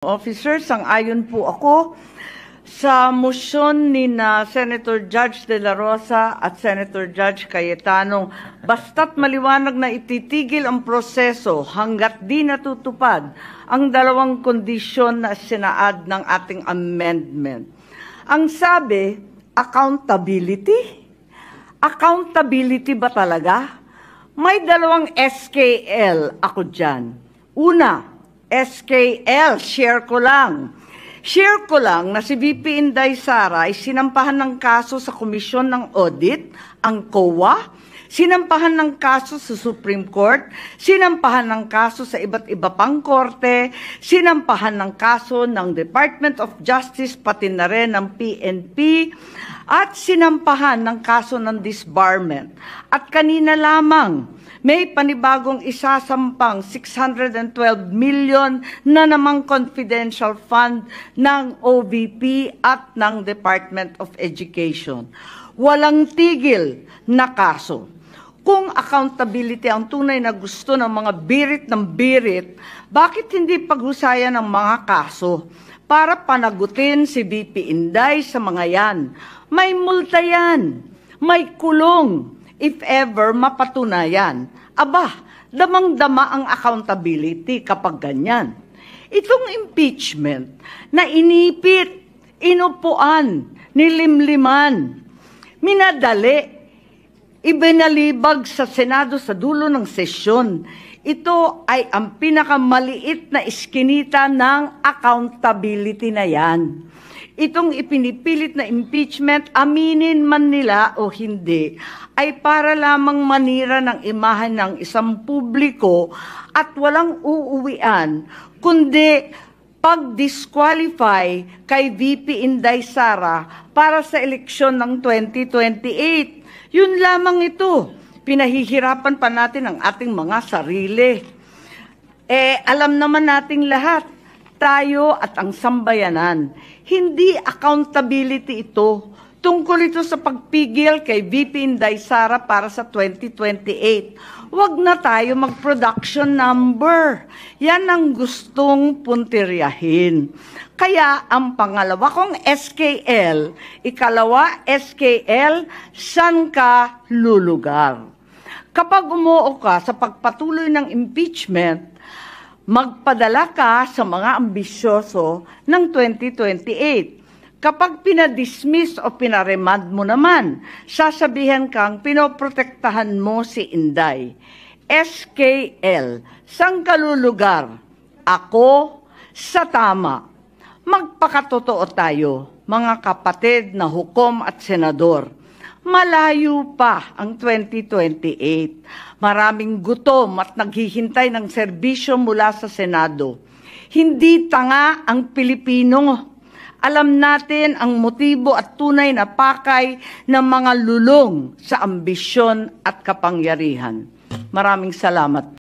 Officers, sang-ayon po ako sa motion ni Senator Judge De La Rosa at Senator Judge Cayetano, basta't maliwanag na ititigil ang proseso hanggat di natutupad ang dalawang kondisyon na sinaad ng ating amendment. Ang sabi, accountability? Accountability ba talaga? May dalawang SKL ako dyan. Una, SKL, share ko lang na si VP Inday Sara ay sinampahan ng kaso sa Komisyon ng Audit, ang COA, sinampahan ng kaso sa Supreme Court, sinampahan ng kaso sa iba't iba pang korte, sinampahan ng kaso ng Department of Justice, pati na rin ng PNP, at sinampahan ng kaso ng disbarment. At kanina lamang, may panibagong isasampang 612 million na namang confidential fund ng OVP at ng Department of Education. Walang tigil na kaso. Kung accountability ang tunay na gusto ng mga birit ng birit, bakit hindi paghusayan ng mga kaso para panagutin si VP Inday sa mga yan? May multa yan, may kulong, if ever mapatunayan. Aba, damang-dama ang accountability kapag ganyan. Itong impeachment na inipit, inupuan, nilimliman, minadali, ibinalibag sa Senado sa dulo ng sesyon. Ito ay ang pinakamaliit na iskinita ng accountability na yan. Itong ipinipilit na impeachment, aminin man nila o hindi, ay para lamang manira ng imahen ng isang publiko at walang uuwian, kundi pag-disqualify kay VP Inday Sara para sa eleksyon ng 2028. Yun lamang ito. Pinahihirapan pa natin ang ating mga sarili. Alam naman nating lahat, tayo at ang sambayanan, hindi accountability ito. Tungkol ito sa pagpigil kay VP Inday Sara para sa 2028. Huwag na tayo mag-production number. Yan ang gustong puntiryahin. Kaya ang pangalawa kong SKL, ikalawa SKL, saan ka lulugar? Kapag umuo ka sa pagpatuloy ng impeachment, magpadala ka sa mga ambisyoso ng 2028. Kapag pinadismiss o pinaremand mo naman, sasabihan kang pinoprotektahan mo si Inday. SKL, saan ka lulugar? Ako sa tama. Magpakatotoo tayo, mga kapatid na hukom at senador. Malayo pa ang 2028. Maraming gutom at naghihintay ng serbisyo mula sa Senado. Hindi tanga ang Pilipino. Alam natin ang motibo at tunay na pakay ng mga lulong sa ambisyon at kapangyarihan. Maraming salamat.